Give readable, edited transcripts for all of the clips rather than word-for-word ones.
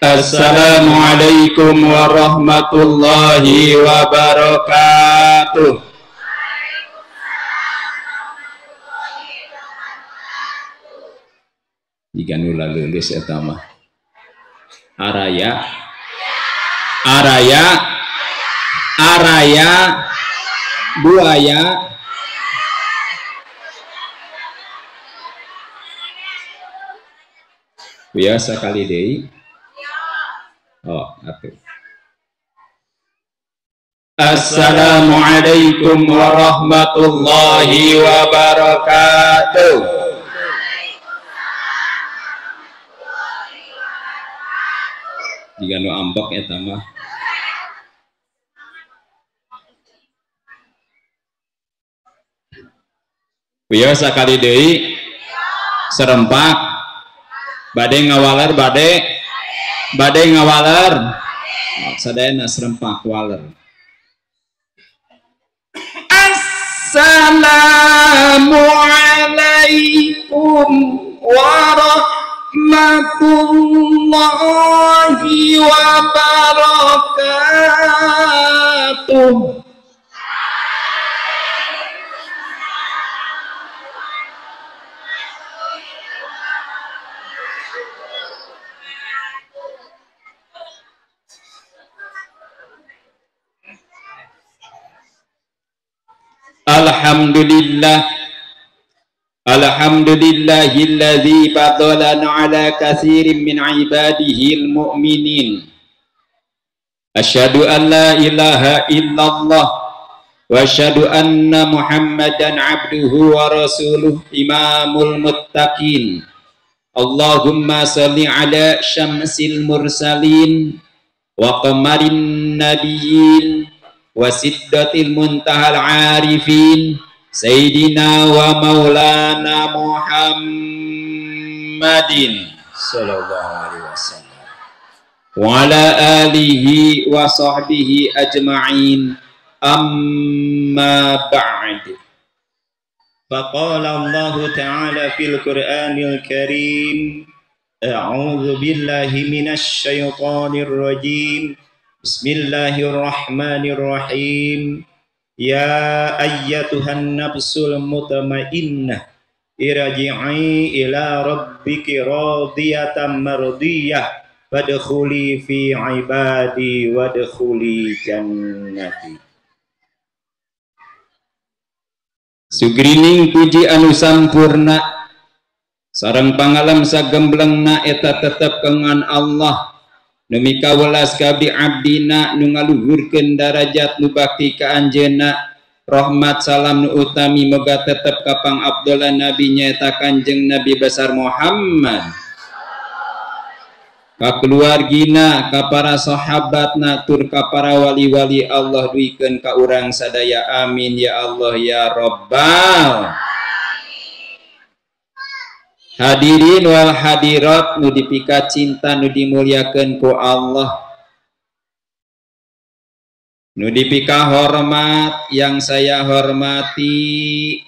Assalamualaikum warahmatullahi wabarakatuh. Jika nula lulus eta mah araya buaya biasa kali deui. Oh, atuh. Assalamualaikum warahmatullahi wabarakatuh. Jika nu ambek eta mah biasa kali deui serempak bade ngawaler bade ngawaler sadayana serempak waler. Assalamualaikum warahmatullahi wabarakatuh. Alhamdulillahilladzi fadalana ala katsirin min ibadihil mu'minin. Asyhadu an la ilaha illallah wa asyhadu anna Muhammadan abduhu wa rasuluh imamul muttaqin. Allahumma shalli ala syamsil mursalin wa qamarin nabiyyin wa siddatil muntahal arifin Sayyidina wa maulana Muhammadin sallallahu alaihi wasallam wa ala alihi wa sahbihi ajma'in, amma ba'd. Faqala Allah ta'ala fil Qur'anil Karim, a'udzu billahi minasy syaithanir rajim. Bismillahirrahmanirrahim. Ya ayyatuhan nafsul mutmainnah irji'i ila rabbiki radiyatan mardiyah fadkhuli fi ibadi wadkhuli jannati. Sugrining puji anu sampurna sareng pangalam sagemblengna eta tetep kengan Allah. Demi kawelas kabdi abdina nu ngaluhurkeun darajat nu bakti ka anjeunna, rahmat salam nu utami moga tetep ka pang abdullah nabi nyaeta Kanjeng Nabi besar Muhammad, ka keluargina, ka para sahabatna, tur ka para wali-wali Allah duikeun ka urang sadaya. Amin ya Allah ya Rabbal. Hadirin wal hadirat nu dipika cinta nu dimuliakeun ku Allah, nu dipika hormat yang saya hormati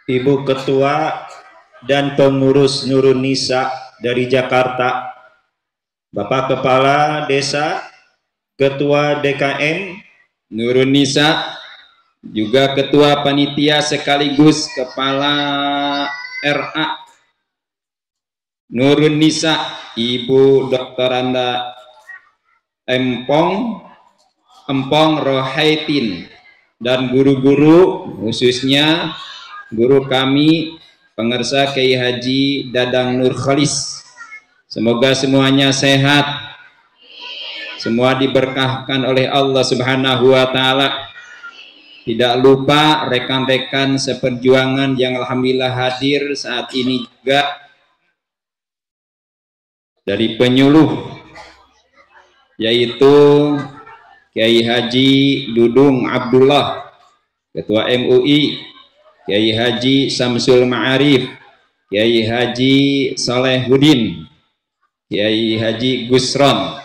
Ibu Ketua dan Pengurus Nurun Nisa dari Jakarta, Bapak Kepala Desa, Ketua DKM Nurun Nisa, juga Ketua Panitia sekaligus Kepala RA Nurun Nisa, Ibu Dr. Anda Empong Rohaitin, dan guru-guru, khususnya guru kami pengersa Kiai Haji Dadang Nur Khalis. Semoga semuanya sehat, semua diberkahkan oleh Allah Subhanahu wa Ta'ala. Tidak lupa rekan-rekan seperjuangan yang alhamdulillah hadir saat ini juga dari penyuluh, yaitu Kiai Haji Dudung Abdullah, Ketua MUI, Kiai Haji Samsul Ma'arif, Kiai Haji Salehudin, Kiai Haji Gusron,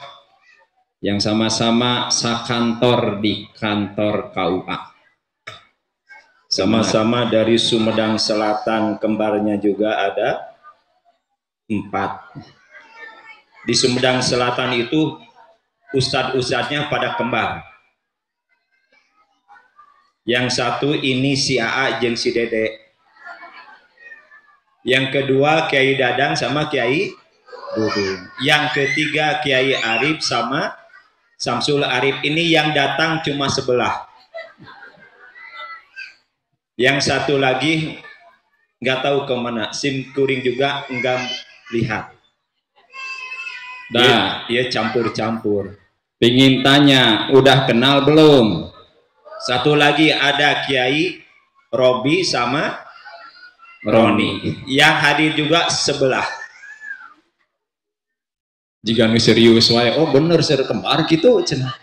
yang sama-sama sakantor di kantor KUA. Sama-sama dari Sumedang Selatan, kembarnya juga ada. Di Sumedang Selatan itu ustadz-ustadznya pada kembar. Yang satu ini si AA jeung si Dede. Yang kedua Kiai Dadang sama Kiai Dudung. Yang ketiga Kiai Arif sama Samsul Arif. Ini yang datang cuma sebelah. Yang satu lagi nggak tahu kemana, SIM kuring juga nggak lihat. Dah, dia campur-campur. Pingin tanya, udah kenal belum? Satu lagi ada Kiai Robi sama Roni. Yang hadir juga sebelah. Jika nu serius wae, oh bener ser kembar gitu cenah.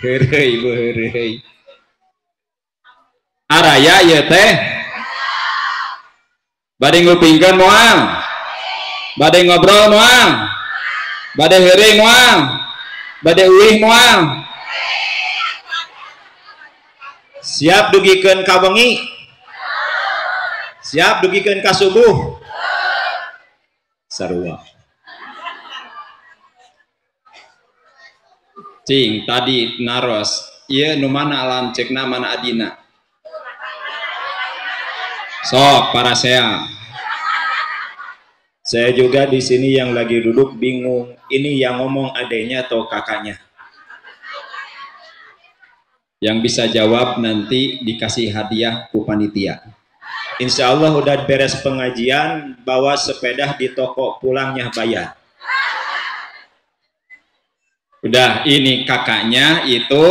Heureuy. Araya ya teh. Bade ngupingkeun moal. Bade ngobrol moal. Bade heureuy moal. Bade uih moal. Siap dugikeun ka wengi. Siap dugikeun ka subuh. Sarua. Cing tadi naros, ieu nu mana alam cekna mana adina. Sok para saya. Saya juga di sini yang lagi duduk bingung, ini yang ngomong adenya atau kakaknya? Yang bisa jawab nanti dikasih hadiah ku panitia. Insya Allah udah beres pengajian, bawa sepeda di toko, pulangnya bayar. Udah, ini kakaknya, itu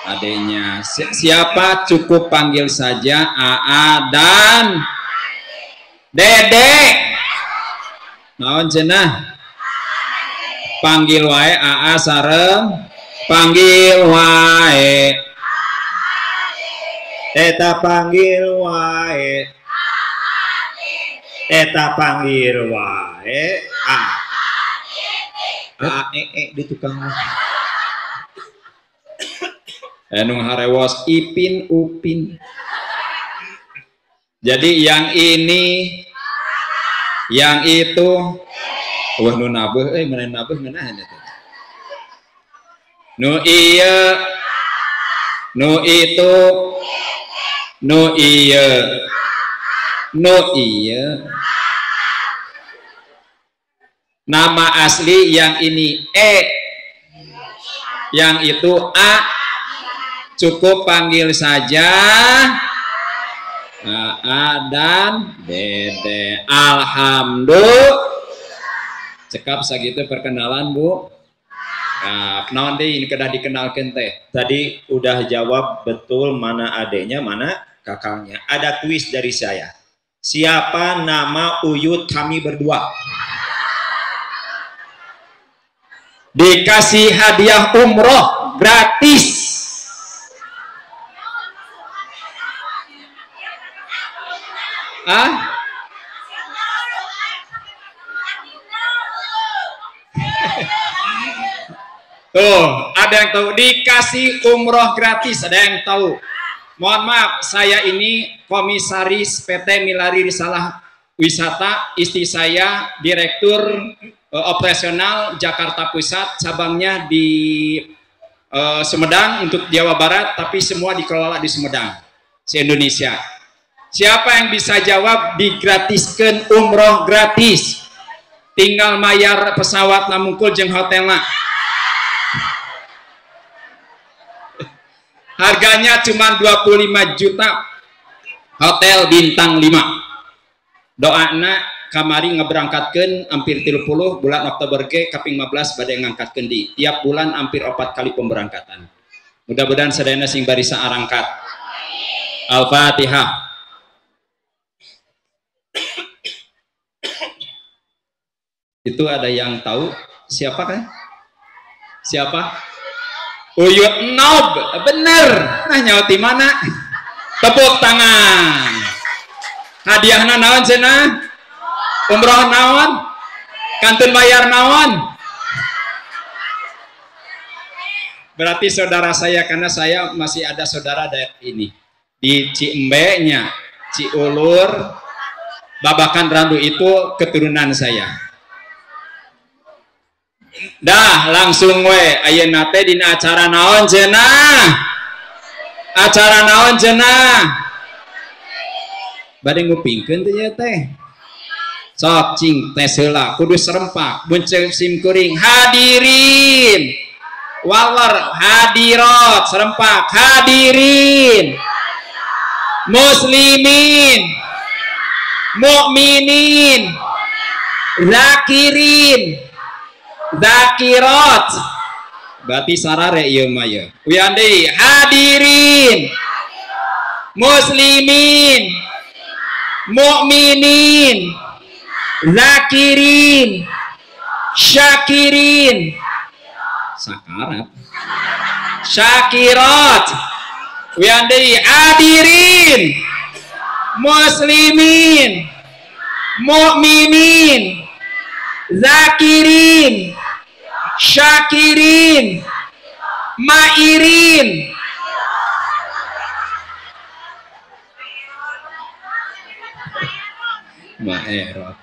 adenya. Siapa cukup panggil saja AA dan Dede. Naon cenah? Panggil wae AA sareng, panggil wae. Eta panggil wae. Eta panggil wae. Di tukang Anu harewos Ipin Upin. Jadi yang ini, yang itu, wah nu nabeuh, mana nabeuh ngeunahan eta. Nu iya, nu itu, nu iya, nu iya. Nama asli yang ini E, yang itu A, cukup panggil saja AA dan Dede. Alhamdulillah. Cekap sagitu perkenalan Bu. Nah, naon deui ini kedah dikenalkeun teh. Tadi udah jawab betul mana adenya, mana kakaknya. Ada kuis dari saya. Siapa nama Uyut kami berdua? Dikasih hadiah umroh gratis. Ah? Tuh, ada yang tahu dikasih umroh gratis, ada yang tahu. Mohon maaf, saya ini komisaris PT Milari Risalah Wisata, istri saya direktur operasional Jakarta Pusat, cabangnya di Sumedang untuk Jawa Barat, tapi semua dikelola di Sumedang, se-Indonesia. Siapa yang bisa jawab digratiskan umroh gratis? Tinggal mayar pesawat namungkul jeung hotelna. Harganya cuma 25 juta. Hotel bintang 5. Doana kamari ngeberangkatkeun hampir 30 bulan Oktober ge kaping 15 bade ngangkatkeun di tiap bulan hampir 4 kali pemberangkatan. Mudah-mudahan sadayana sing barisa arangkat. Al-Fatihah. Itu ada yang tahu siapa kan? Siapa? Uyut Nob, bener. Nah nyauti mana? Tepuk tangan. Hadiahna naon cenah? Umroh naon? Kantun bayar naon? Berarti saudara saya, karena saya masih ada saudara dari ini di Ciembe-nya, Ciulur, babakan randu itu keturunan saya. Dah langsung we ayeuna teh dina acara naon cenah? Acara naon cenah? Bade ngupingkeun teh ya teh. Sok cing tes heula kudu serempak bunceng sim kuring hadirin. Walar hadirat serempak hadirin. Muslimin, mukminin, zakirin, zakirat. Berarti sarare ieu mah ye. Uyan deui hadirin, muslimin, mukminin, zakirin, syakirin, sakarat, syakirat. Uyan deui hadirin, muslimin, mukminin, zakirin, syakirin, mairin. Maerot.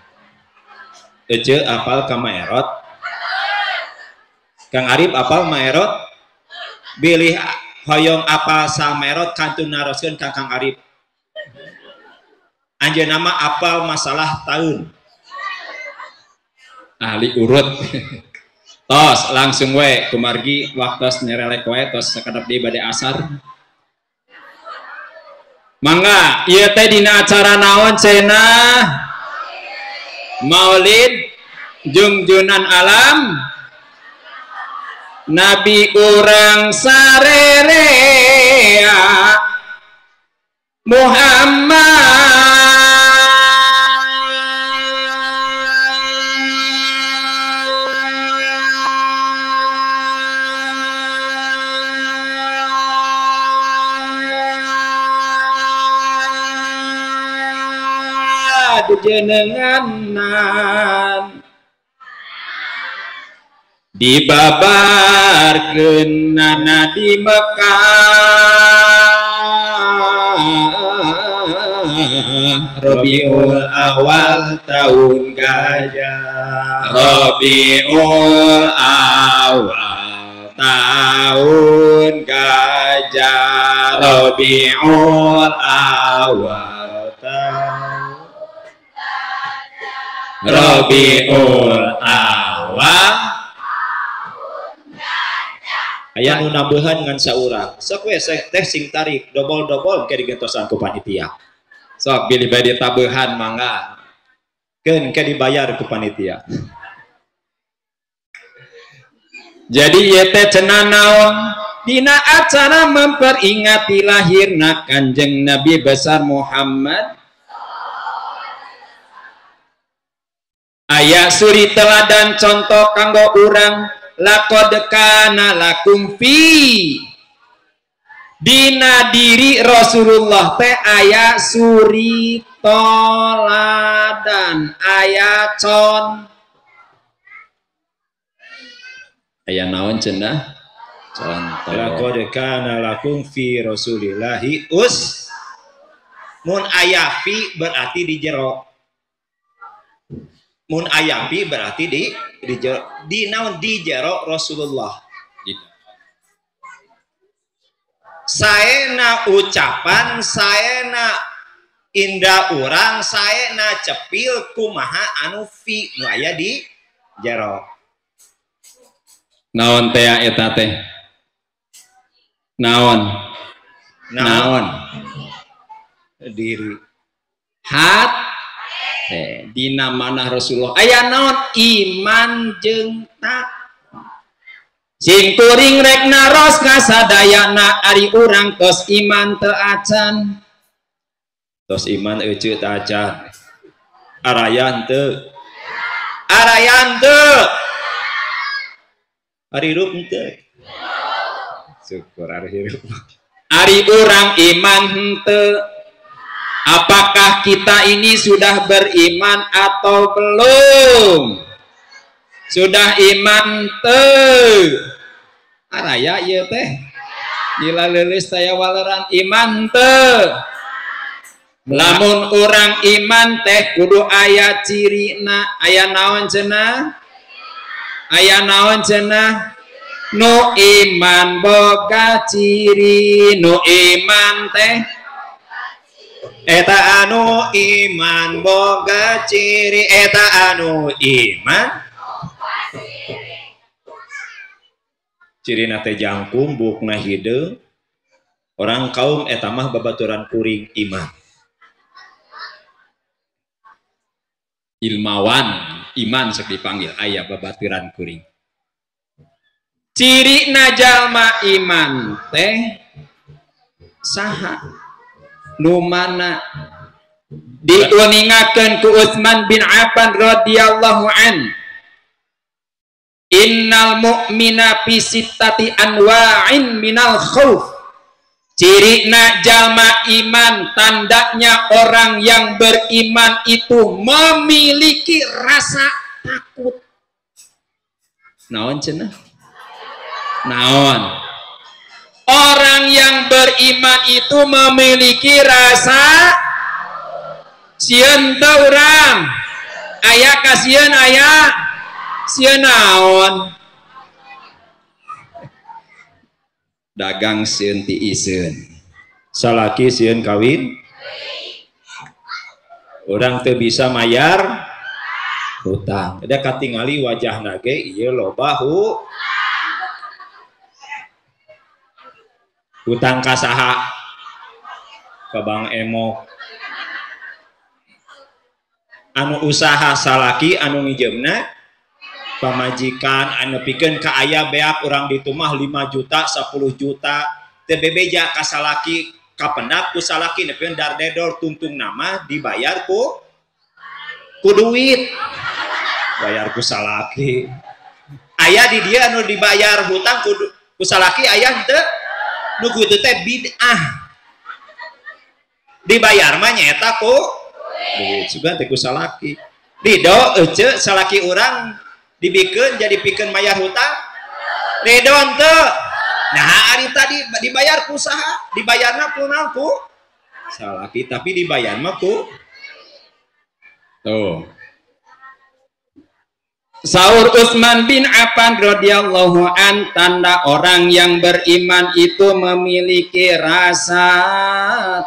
Ece apal ka maerot? Kang Arif apal maerot? Bilih hoyong apal sa maerot kantun naroskeun ka Kang Arif. Anjeunna mah apal masalah tahun. Ahli urut. Tos langsung we kumargi waktos nyerelek we tos sakadap deui bade asar. Mangga ieu teh dina acara naon cenah? Maulid Junjunan Alam Nabi urang sarerea Muhammad jenenganan dibabarkeun nana di Mekah Rabiul Awal tahun gajah Rabiul Awal tahun gajah Rabiul Awal tahun Rabiul Awal aya nu nambahan ngan saurang sok we teh sing tarik dobol-dobol ke digentosan ku panitia sok bilih bae ditabehan mangga keun ke dibayar ku panitia. Jadi ieu teh cenah naon dina acara memperingati lahirna Kanjeng Nabi besar Muhammad aya suri teladan contoh kanggo urang laqad kana lakum fi dina diri Rasulullah teh aya suri toladan aya con aya naon cenah contoh laqad kana lakum fi Rasulillahi mun aya fi berarti di jero mun aya fi berarti di jero di naon di jero Rasulullah saena ucapan saena indah urang saena cepil kumaha anu fi nu aya di jero naon teh eta teh naon diri hat dina manah Rasulullah aya naon iman jeung tak sing kuring rek naros kasadayana ari urang tos iman teu acan tos iman euceut acan arayan teu ari hirup teu syukur ari hirup ari urang iman henteu. Apakah kita ini sudah beriman atau belum? Sudah iman teu? Araya ieu teh. Gila leuleus taya waleran iman teu? Lamun orang iman teh kudu aya cirina, aya naon cenah? Aya naon cenah? Nu iman boga ciri, nu iman teh eta anu iman boga ciri, eta anu iman cirina teh jangkung bukna hideung. Orang kaum eta mah babaturan kuring iman. Ilmawan iman sok dipanggil aya babaturan kuring. Ciri jalma iman teh saha nu mana diuningakeun ku Utsman bin Affan radhiyallahu an. Innal mu'mina fi sittati anwa'in minal khauf. Ciri jalma iman, tandanya orang yang beriman itu memiliki rasa takut. Naon cenah? Naon? Orang yang beriman itu memiliki rasa sieun teu urang. Aya kasieun aya sieun naon? Dagang sieun ti iseun. Salaki sieun kawin. Orang teu bisa mayar hutang. Ada katingali wajahna ge ieu loba hutang ka saha? Ka Bang Emo. Anu usaha salaki anu ngijemna pamajikan anu pikeun ka aya beak urang ditu mah 5 juta 10 juta teu bebeja ka salaki kapendak ku salaki nepikeun dardedor tuntung nama dibayar ku duit bayar ku salaki aya di dia anu dibayar hutang ku salaki aya teu nu kitu teh bid'ah dibayar mah nyaeta ku duit juga teh ku salaki ridho ece salaki urang dibikeun jadi pikeun mayar hutang ridho teu nah ari tadi dibayar ku saha dibayarna ku naon ku salaki tapi dibayar mah ku tuh. Saur Utsman bin Affan radhiyallahu an, tanda orang yang beriman itu memiliki rasa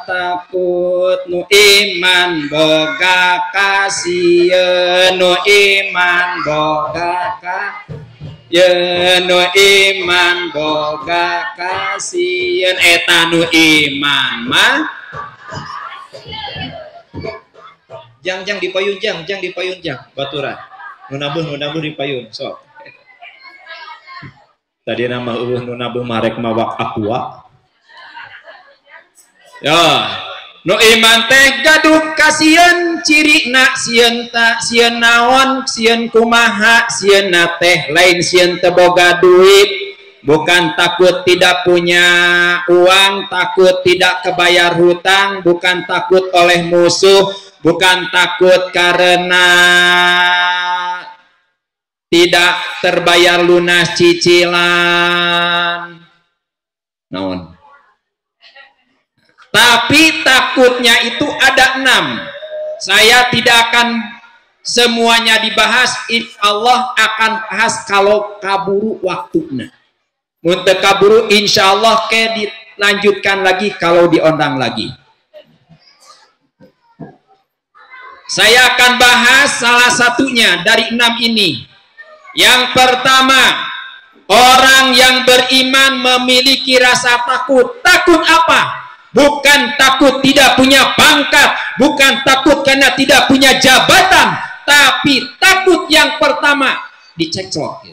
takut. Nu iman boga kasieun, nu iman boga kasieun, nu iman boga kasieun, eta nu iman mah jang dipayun jang baturan nu nabuh dipayun sok tadi nama nu nabuh marek mawak aqua ya nu iman teh gaduh kasieun cirina sieun ta sieun naon sieun kumaha sieun na teh lain sieun teu boga duit, bukan takut tidak punya uang, takut tidak kebayar hutang, bukan takut oleh musuh, bukan takut karena tidak terbayar lunas cicilan. Naon? Tapi takutnya itu ada 6. Saya tidak akan semuanya dibahas. Insyaallah akan bahas kalau kaburu waktunya. Untuk kaburu insyaallah ke dilanjutkan lagi kalau diundang lagi. Saya akan bahas salah satunya dari 6 ini. Yang pertama, orang yang beriman memiliki rasa takut. Takut apa? Bukan takut tidak punya pangkat, bukan takut karena tidak punya jabatan, tapi takut yang pertama dicekcok.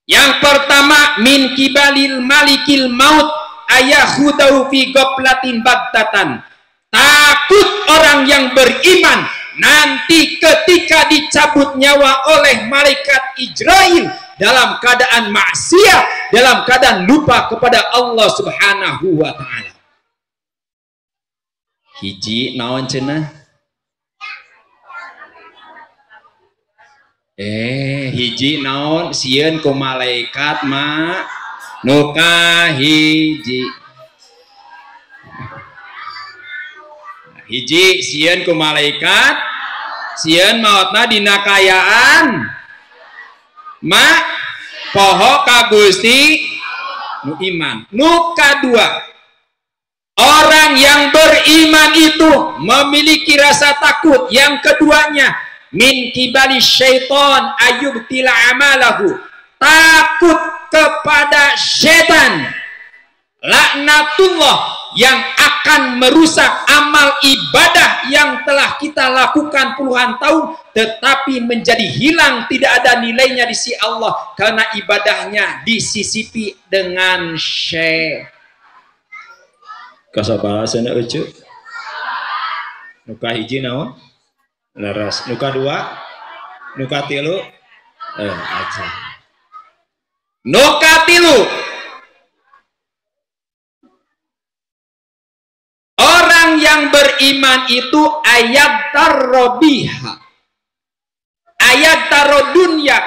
Yang pertama, min kibalil malikil maut ayahudahu fi goflatin bagtatan. Takut orang yang beriman nanti ketika dicabut nyawa oleh malaikat Ijrail dalam keadaan maksiat, dalam keadaan lupa kepada Allah Subhanahu wa taala. Hiji naon cenah? Hiji naon sieun ku malaikat mah nu kahiji. hiji sieun ku malaikat, sieun maotna dina kayaan poho ka Gusti nu iman. Nu kadua, orang yang beriman itu memiliki rasa takut. Yang keduanya, min kibali syaiton ayubtila amalahu, takut kepada setan, laknatullah, yang akan merusak amal ibadah yang telah kita lakukan puluhan tahun tetapi menjadi hilang, tidak ada nilainya di sisi Allah karena ibadahnya disisipi dengan syaitan. Kasabaraha sana euceuk. Nuka hiji naon? Leres. Nuka dua? Nuka tilu? Aja. Nuka tilu, orang yang beriman itu ayat tarobiha, ayat tarodunya,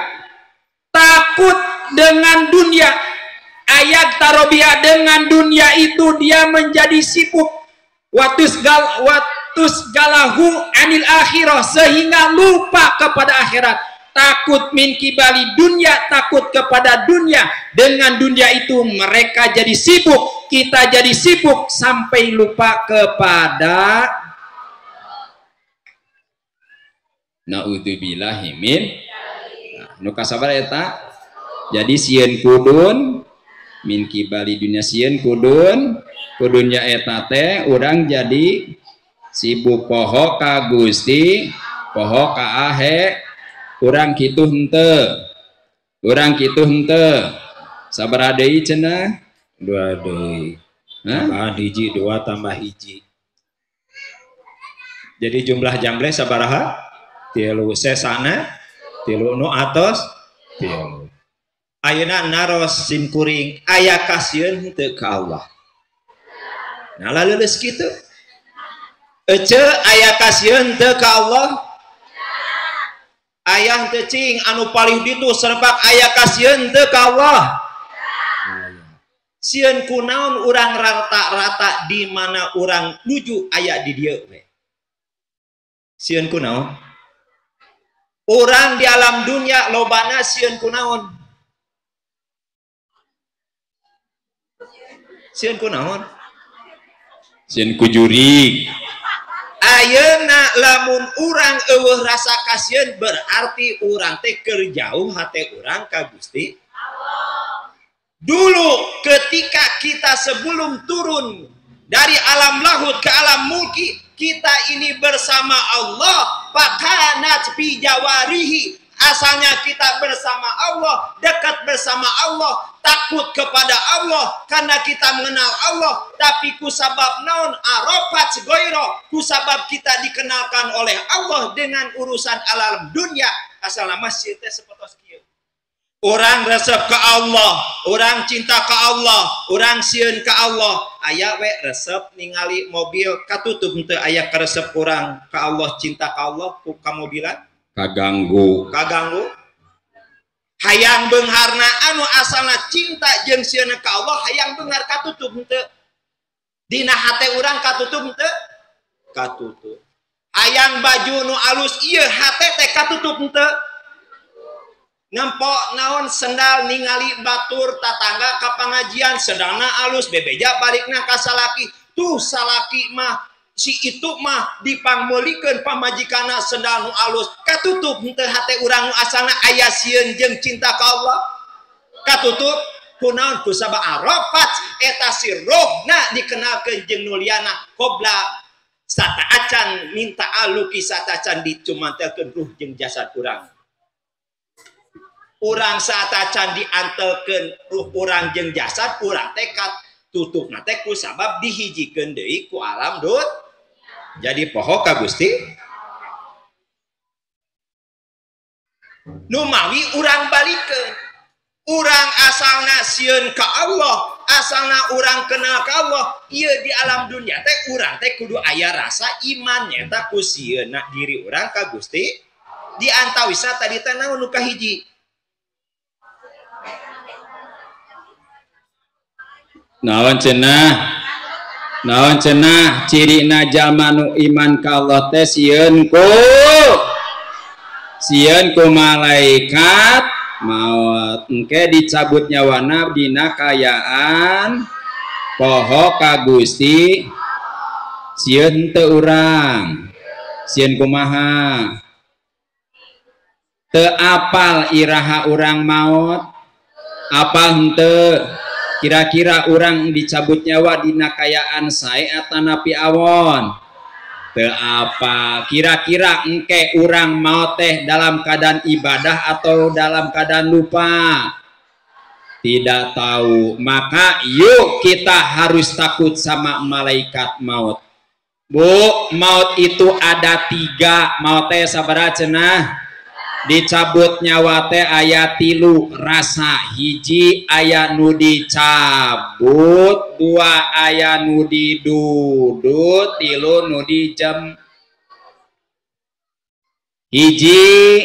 takut dengan dunia. Ayat tarobiha, dengan dunia itu dia menjadi sibuk, watus galahu anil akhirah, sehingga lupa kepada akhirat. Takut min kibali dunia, takut kepada dunia. Dengan dunia itu mereka jadi sibuk, kita jadi sibuk sampai lupa kepada naudzubillahi min. Nu kasabar eta? Jadi sieun kudun min kibali dunia, sieun kudunnya eta teh urang jadi sibuk poho ka Gusti, poho ka ahe. Urang kitu henteu, sabaraha deui cenah? 2 deui. Tambahan hiji, 2 tambah hiji. Jadi jumlah jamble sabaraha? 3. Sesana 3, nu atos 3. Ayeuna naros simkuring aya kasieun henteu ka Allah. Nah laleus kitu. Ece aya kasieun henteu ka Allah. Ayah tecing anu paling ditu serpak ayah kasieun teu ka Allah. Sieun kunaon urang rata-rata di mana urang nuju aya di dieu we. Sieun kunaon? Urang di alam dunia lobana sieun kunaon? Sieun kunaon? Sieun kujuri. Ayeuna lamun urang eueuh rasa kasieun berarti urang teh keur jauh hate urang ka Gusti Allah. Dulu ketika kita sebelum turun dari alam lahut ke alam mulki, kita ini bersama Allah, pakanat fi jawarihi, asalnya kita bersama Allah, dekat bersama Allah, takut kepada Allah karena kita mengenal Allah. Tapi kusabab naon arafat goiro, kusabab kita dikenalkan oleh Allah dengan urusan alam dunia, asal nama sieun teh sapertos kieu. Orang resep ke Allah, orang cinta ke Allah, orang sieun ke Allah. Aya we resep ningali mobil katutup henteu aya resep orang ke Allah, cinta ke Allah ku kamobilan kaganggu. Hayang beungharna anu asalna cinta jeung sieun ka Allah, hayang beunghar katutup henteu. Dina hate urang katutup henteu? Katutup. Hayang baju nu alus ieu hate teh katutup henteu? Ngempok naon sendal ningali batur tatangga ka pangajian, sendalna alus bebeja balikna ka salaki. Tuh salaki mah si itu mah dipangmeulikeun pamajikana sendal nu alus, katutup henteu hate urang nu asalna aya sieun jeung cinta ka Allah. Katutup kunaon? Kusabab arafat eta si rohna dikenalkeun jeung nuliana qobla sataacan minta aluki satacan dicumantelkeun ruh jeung jasad urang. Urang satacan diantelkeun ruh urang jeung jasad urang teh tutupna teh kusabab dihijikeun deui ku alam dunia. Jadi poho ka Gusti numawi urang balikeun. Urang asalna sieun ka Allah, asalna urang kenal ka Allah, ieu di alam dunia teh urang teh kudu aya rasa iman nyata ku sieunna diri urang ka Gusti. Di antawisa tadi teh naon nu kahiji? Naon cenah? Naon cenah cirina jalma nu iman ka Allah teh sieun ku malaikat maut engke dicabut nyawana dina kayaan poho ka Gusti sieun teu urang sieun kumaha teu apal iraha urang maut apal henteu kira-kira orang dicabut nyawa dina kayaan sae atanapi awon teu apa kira-kira engke orang mau teh dalam keadaan ibadah atau dalam keadaan lupa tidak tahu maka yuk kita harus takut sama malaikat maut bu maut itu ada 3 maut teh sabaraha cenah dicabut nyawa teh aya 3 rasa hiji aya nu dicabut 2 aya nu didudut 3 nu dijem hiji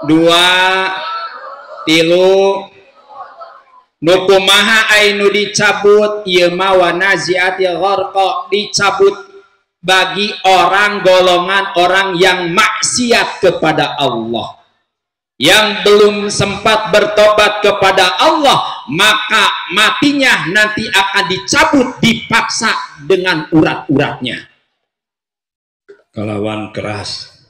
2 3 nu kumaha aya nu dicabut ieu mah wa naziatil gharqa dicabut bagi orang golongan orang yang maksiat kepada Allah yang belum sempat bertobat kepada Allah maka matinya nanti akan dicabut dipaksa dengan urat-uratnya kelawan keras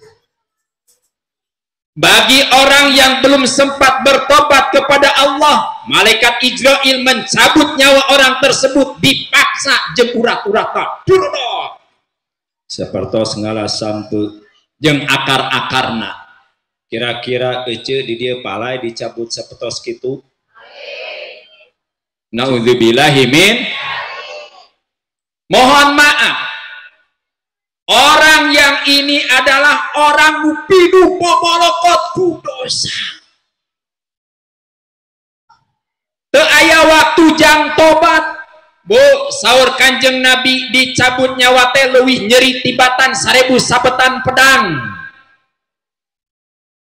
bagi orang yang belum sempat bertobat kepada Allah malaikat Ijrail mencabut nyawa orang tersebut dipaksa jeung urat-uratna sepertos ngala sampu jeung akar-akarna kira-kira ece di dia palai dicabut sepertos kitu naudzubillahi min mohon maaf orang yang ini adalah orang nupidu bobolokot ku dosa teu aya waktu jang tobat bu saur kanjeng Nabi dicabut nyawa teh leuwih nyeri tibatan 1000 sabetan pedang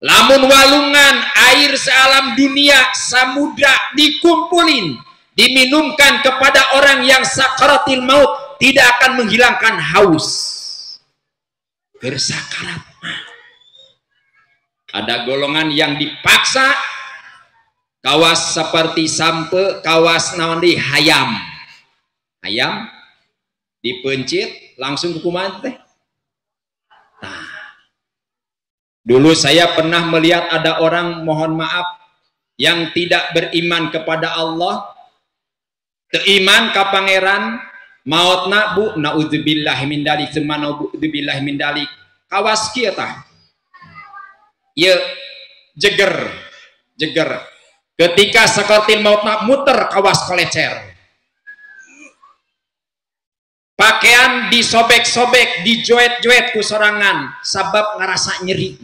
lamun walungan air sealam dunia samudra dikumpulin diminumkan kepada orang yang sakaratil maut tidak akan menghilangkan haus bersakarat ada golongan yang dipaksa kawas seperti sampe kawas naon di ayam dipencit langsung hukuman teh. Nah, dulu saya pernah melihat ada orang mohon maaf yang tidak beriman kepada Allah, teiman ka pangeran, mautna bu naudzubillahi min dalik semua naudzubillahi min dalik kawas kieu tah. Ieu jeger ketika sakaratil mautna muter kawas kolecer. Pakaian disobek-sobek, dijoet-joet ku sorangan, sabab ngerasa nyeri.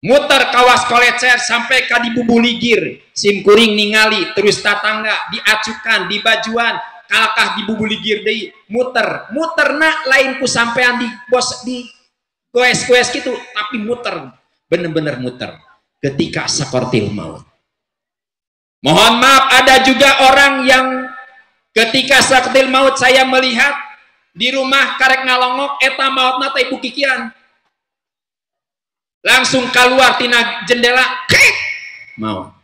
Muter kawas kolecer sampai ka dibubuligir, simkuring ningali, terus tatangga, diacukan, dibajuan, kalakah dibubuligir deui, muterna lain ku sampean di bos di goes-goes gitu, tapi muter, bener-bener muter. Ketika sakaratil maut. Mohon maaf, ada juga orang yang ketika sakaratil maut saya melihat di rumah karek ngalongok eta mautna teh ibu kikian langsung keluar tina jendela kek maut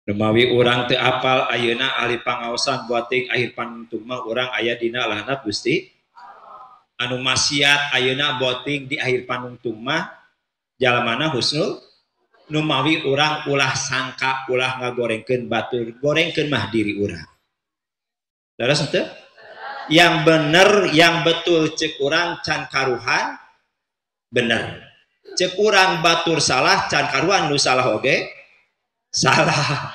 Demawi orang teu apal ayeuna ahli pangaosan buating akhir panuntung mah urang aya dina lahnat Gusti anu maksiat ayeuna boting di akhir panuntung mah jalamana husnul numawi orang ulah sangka ulah ngagorengkeun batur gorengkeun mah diri urang. Laras henteu? Yang bener yang betul cek urang can karuhan bener. Cek urang batur salah can karuhan nu salah oge salah.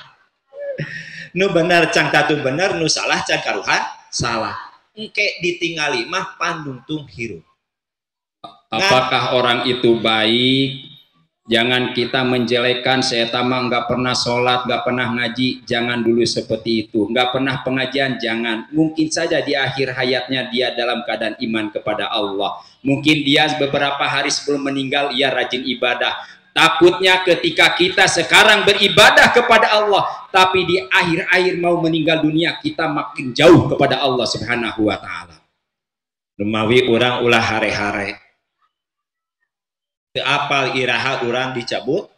Nu bener can tatu bener nu salah can karuhan salah. Engke ditingali mah pandungtung hirup. Apakah orang itu baik? Jangan kita menjelekan saya mah nggak pernah sholat, nggak pernah ngaji, jangan dulu seperti itu. Nggak pernah pengajian, jangan. Mungkin saja di akhir hayatnya dia dalam keadaan iman kepada Allah. Mungkin dia beberapa hari sebelum meninggal ia rajin ibadah. Takutnya ketika kita sekarang beribadah kepada Allah, tapi di akhir-akhir mau meninggal dunia, kita makin jauh kepada Allah Subhanahu wa Ta'ala. Lumawi orang ulah hare-hare. Teu apal iraha orang dicabut.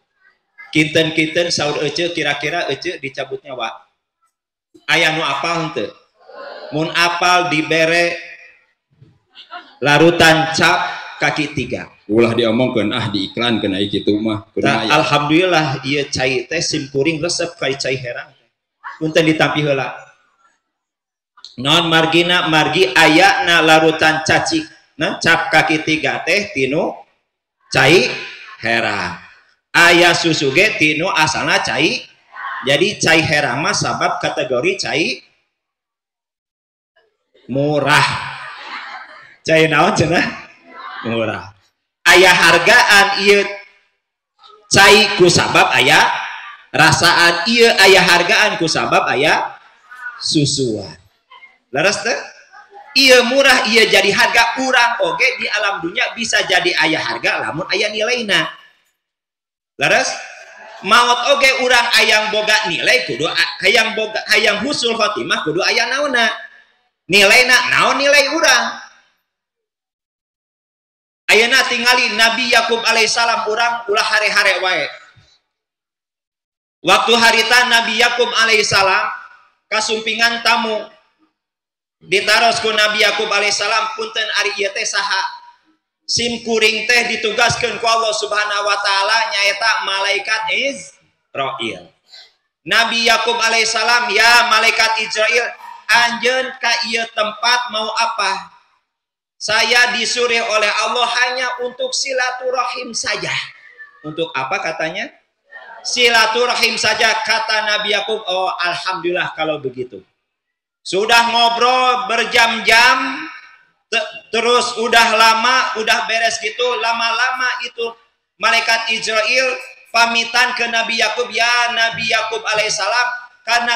Kinten-kinten saur ece kira-kira ece dicabut nyawa. Aya nu apal henteu? Mun apal dibere larutan cap kaki 3. Ulah diomongkeun diiklankeun aya kitu mah. Alhamdulillah ieu cai teh simkuring resep kai cai herang. Punten ditampi heula. Non margina margi aya na larutan cacik na cap kaki 3 teh tinu cai herang. Aya susu ge tinu asalna cai. Jadi cai herang mah sabab kategori cai murah. Cai naon cenah? Murah. Aya hargaan ieu cai ku sabab aya rasaan, ieu aya hargaan ku sabab aya susuan. Laras teh? Ieu murah ieu jadi harga, urang oge di alam dunia bisa jadi aya harga lamun aya nilaina. Laras? Maut oge urang hayang boga nilai kudu hayang husul khotimah kudu aya naonna. Nilaina naon nilai urang? Ayeuna tingali Nabi Yakub alaihissalam urang ulah hare-hare wae. Waktu harita Nabi Yakub alaihissalam kasumpingan tamu ditaros ku Nabi Yakub alaihissalam, punten ari ieu teh saha? Sim kuring teh ditugaskeun ku Allah Subhanahu wa Ta'ala nyaeta malaikat Israil. Nabi Yakub alaihissalam, ya malaikat Israil, anjeun ka ieu tempat mau apa? Saya disuruh oleh Allah hanya untuk silaturahim saja. Untuk apa katanya? Silaturahim saja, kata Nabi Yakub. Oh, alhamdulillah kalau begitu. Sudah ngobrol berjam-jam, terus udah lama, udah beres gitu, lama-lama itu malaikat Israil pamitan ke Nabi Yakub, ya Nabi Yakub alaihissalam, karena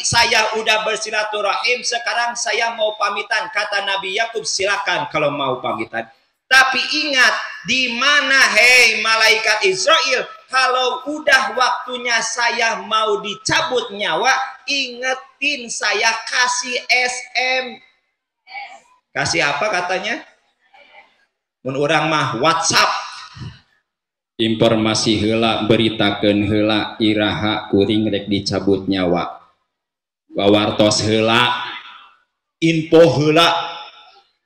saya udah bersilaturahim, sekarang saya mau pamitan. Kata Nabi Yakub, silakan kalau mau pamitan. Tapi ingat, di mana hei malaikat Israil, kalau udah waktunya saya mau dicabut nyawa, ingetin saya, kasih SM. Kasih apa katanya? Mun urang mah WhatsApp. Informasi heula, beritakeun heula iraha kuring rek dicabut nyawa. Wawartos heula, info heula,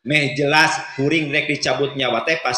meh jelas kuring rek dicabut nyawa teh pas